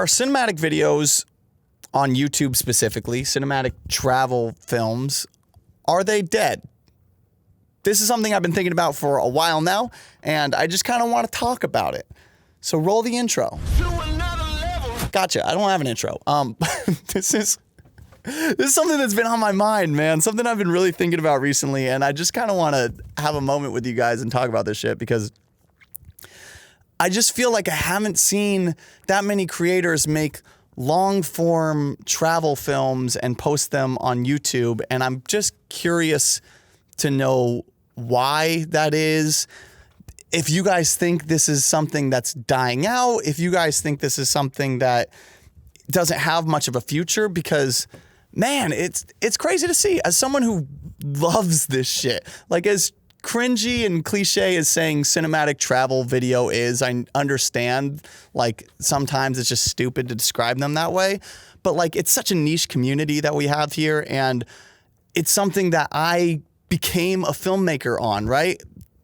Are cinematic videos on YouTube specifically, cinematic travel films, are they dead? This is something I've been thinking about for a while now, and I just kind of want to talk about it. So roll the intro. Gotcha. I don't have an intro. This is something that's been on my mind, man. Something I've been really thinking about recently, and I just kind of want to have a moment with you guys and talk about this shit because I just feel like I haven't seen that many creators make long-form travel films and post them on YouTube, and I'm just curious to know why that is. If you guys think this is something that's dying out, if you guys think this is something that doesn't have much of a future, because man, it's crazy to see. As someone who loves this shit, like as cringy and cliche as saying cinematic travel video is, I understand like sometimes it's just stupid to describe them that way, but like it's such a niche community that we have here, and it's something that I became a filmmaker on, right?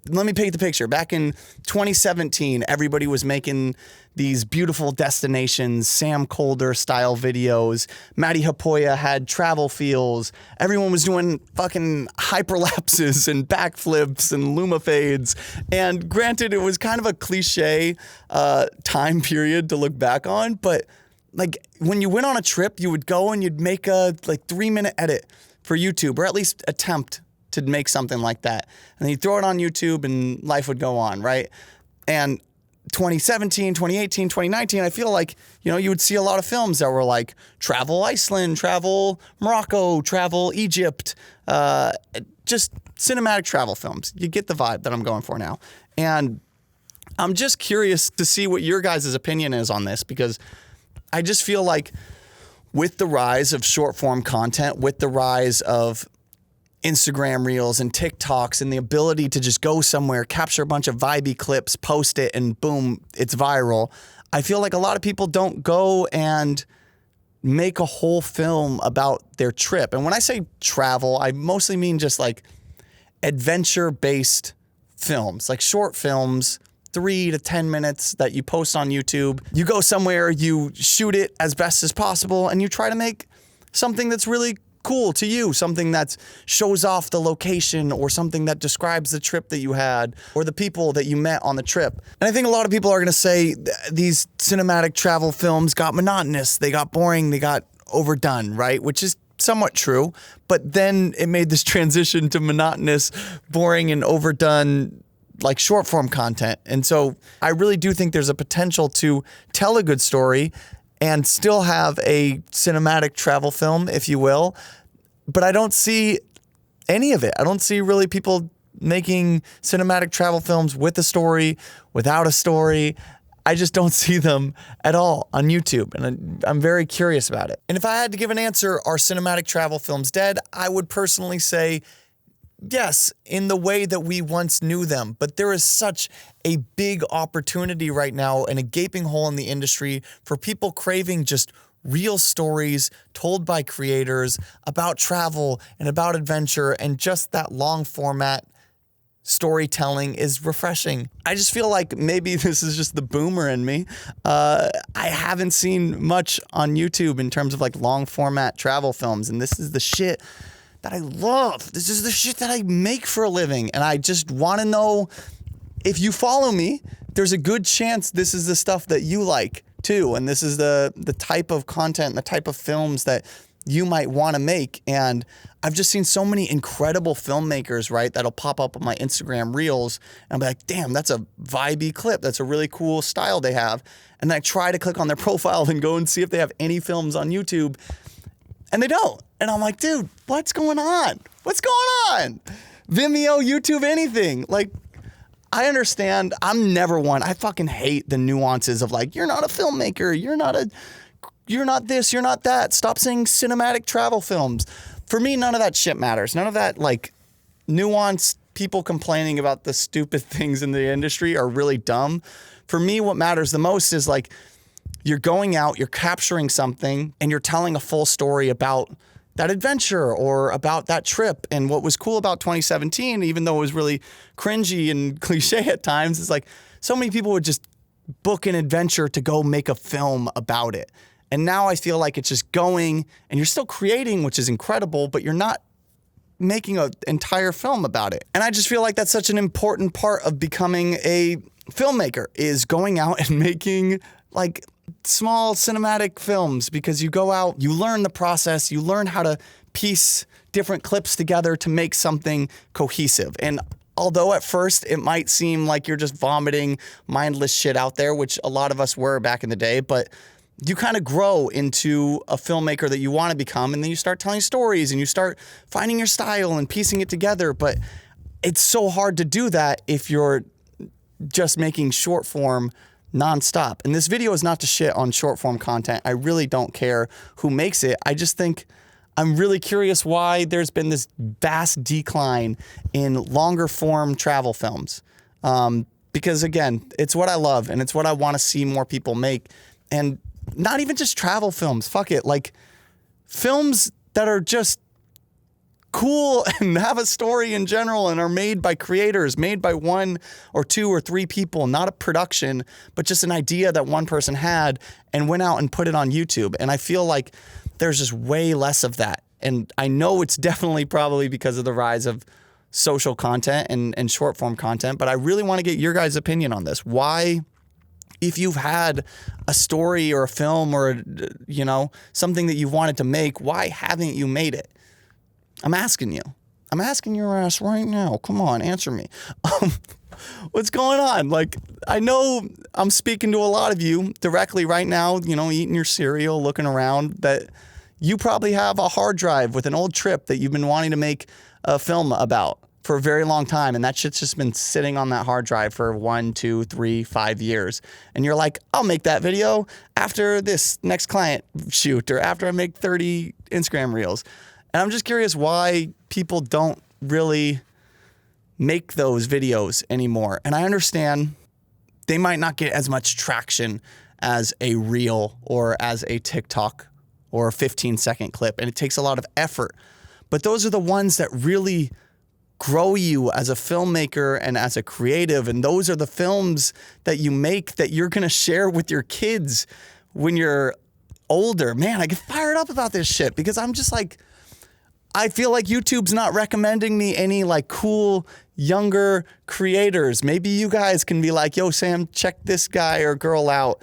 Let me paint the picture. Back in 2017, everybody was making these beautiful destinations, Sam Colder style videos. Matty Hapoya had travel feels. Everyone was doing fucking hyperlapses and backflips and luma fades. And granted, it was kind of a cliche time period to look back on, but like when you went on a trip, you would go and you'd make a like 3-minute edit for YouTube, or at least attempt to make something like that. And then you throw it on YouTube and life would go on, right? And 2017, 2018, 2019, I feel like, you know, you would see a lot of films that were like travel Iceland, travel Morocco, travel Egypt, just cinematic travel films. You get the vibe that I'm going for now. And I'm just curious to see what your guys' opinion is on this, because I just feel like with the rise of short form content, with the rise of Instagram reels and TikToks and the ability to just go somewhere, capture a bunch of vibey clips, post it, and boom, it's viral. I feel like a lot of people don't go and make a whole film about their trip. And when I say travel, I mostly mean just like adventure-based films, like short films, 3 to 10 minutes that you post on YouTube. You go somewhere, you shoot it as best as possible, and you try to make something that's really cool to you, something that shows off the location or something that describes the trip that you had or the people that you met on the trip. And I think a lot of people are going to say these cinematic travel films got monotonous, they got boring, they got overdone, right? Which is somewhat true, but then it made this transition to monotonous, boring, and overdone like short form content. And so I really do think there's a potential to tell a good story and still have a cinematic travel film, if you will. But I don't see any of it. I don't see really people making cinematic travel films with a story, without a story. I just don't see them at all on YouTube, and I'm very curious about it. And if I had to give an answer, are cinematic travel films dead? I would personally say yes, in the way that we once knew them, but there is such a big opportunity right now and a gaping hole in the industry for people craving just real stories told by creators about travel and about adventure, and just that long format storytelling is refreshing. I just feel like maybe this is just the boomer in me. I haven't seen much on YouTube in terms of like long format travel films, and this is the shit that I love. This is the shit that I make for a living. And I just want to know, if you follow me, there's a good chance this is the stuff that you like too. And this is the type of content and the type of films that you might want to make. And I've just seen so many incredible filmmakers, right, that'll pop up on my Instagram reels, and I'll be like, damn, that's a vibey clip. That's a really cool style they have. And then I try to click on their profile and go and see if they have any films on YouTube, and they don't. And I'm like, dude, what's going on? What's going on? Vimeo, YouTube, anything. Like, I understand. I'm never one. I fucking hate the nuances of like, you're not a filmmaker. You're not this, you're not that. Stop saying cinematic travel films. For me, none of that shit matters. None of that like nuanced people complaining about the stupid things in the industry are really dumb. For me, what matters the most is like, you're going out, you're capturing something, and you're telling a full story about that adventure or about that trip. And what was cool about 2017, even though it was really cringy and cliche at times, is like so many people would just book an adventure to go make a film about it. And now I feel like it's just going, and you're still creating, which is incredible, but you're not making an entire film about it. And I just feel like that's such an important part of becoming a filmmaker, is going out and making like small cinematic films, because you go out, you learn the process, you learn how to piece different clips together to make something cohesive. And although at first it might seem like you're just vomiting mindless shit out there, which a lot of us were back in the day, but you kind of grow into a filmmaker that you want to become, and then you start telling stories and you start finding your style and piecing it together. But it's so hard to do that if you're just making short form nonstop. And this video is not to shit on short form content. I really don't care who makes it. I just think I'm really curious why there's been this vast decline in longer form travel films. Because again, it's what I love and it's what I want to see more people make. And not even just travel films, fuck it, like films that are just cool and have a story in general and are made by creators, made by 1 or 2 or 3 people, not a production, but just an idea that one person had and went out and put it on YouTube. And I feel like there's just way less of that. And I know it's definitely probably because of the rise of social content and short form content, but I really want to get your guys' opinion on this. Why, if you've had a story or a film or, you know, something that you wanted to make, why haven't you made it? I'm asking you. I'm asking your ass right now. Come on, answer me. What's going on? Like, I know I'm speaking to a lot of you directly right now, you know, eating your cereal, looking around, that you probably have a hard drive with an old trip that you've been wanting to make a film about for a very long time, and that shit's just been sitting on that hard drive for 1, 2, 3, 5 years. And you're like, I'll make that video after this next client shoot or after I make 30 Instagram reels. And I'm just curious why people don't really make those videos anymore. And I understand they might not get as much traction as a reel or as a TikTok or a 15-second clip, and it takes a lot of effort. But those are the ones that really grow you as a filmmaker and as a creative, and those are the films that you make that you're gonna share with your kids when you're older. Man, I get fired up about this shit because I'm just like, I feel like YouTube's not recommending me any like cool younger creators. Maybe you guys can be like, yo, Sam, check this guy or girl out,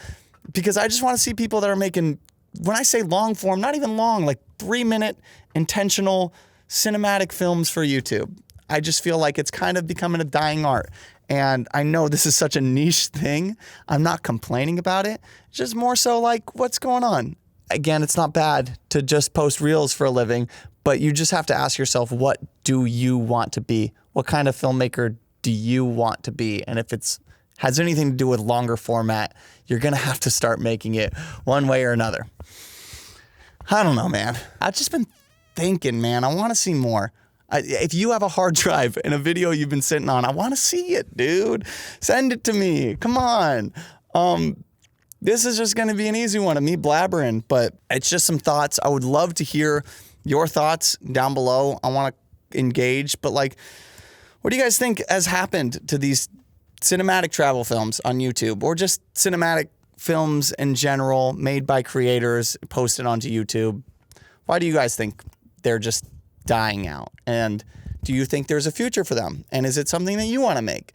because I just want to see people that are making, when I say long form, not even long, like 3-minute intentional cinematic films for YouTube. I just feel like it's kind of becoming a dying art. And I know this is such a niche thing. I'm not complaining about it. It's just more so like, what's going on? Again, it's not bad to just post reels for a living, but you just have to ask yourself, what do you want to be? What kind of filmmaker do you want to be? And if it's has anything to do with longer format, you're going to have to start making it one way or another. I don't know, man. I've just been thinking, man, I want to see more. If you have a hard drive and a video you've been sitting on, I want to see it, dude. Send it to me. Come on. This is just going to be an easy one of me blabbering, but it's just some thoughts. I would love to hear your thoughts down below. I want to engage, but like, what do you guys think has happened to these cinematic travel films on YouTube, or just cinematic films in general made by creators posted onto YouTube? Why do you guys think they're just dying out? And do you think there's a future for them? And is it something that you want to make?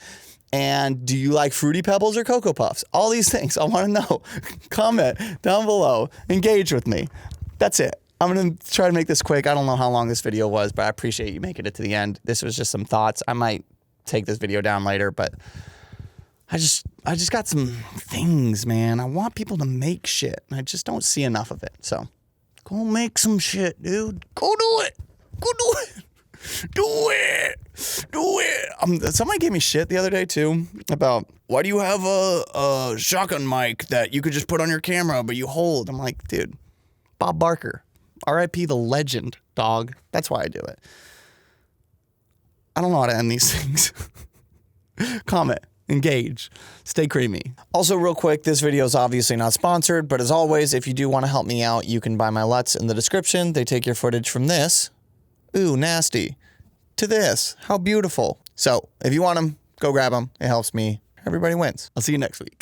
And do you like Fruity Pebbles or Cocoa Puffs? All these things I want to know. Comment down below. Engage with me. That's it. I'm going to try to make this quick. I don't know how long this video was, but I appreciate you making it to the end. This was just some thoughts. I might take this video down later, but I just got some things, man. I want people to make shit. I just don't see enough of it. So go make some shit, dude. Go do it. Go do it. Do it. Do it. Somebody gave me shit the other day too about, why do you have a shotgun mic that you could just put on your camera but you hold? I'm like, dude, Bob Barker, R.I.P. the legend, dog. That's why I do it. I don't know how to end these things. Comment. Engage. Stay creamy. Also, real quick, this video is obviously not sponsored, but as always, if you do want to help me out, you can buy my Luts in the description. They take your footage from this, ooh, nasty, to this, how beautiful. So if you want them, go grab them. It helps me. Everybody wins. I'll see you next week.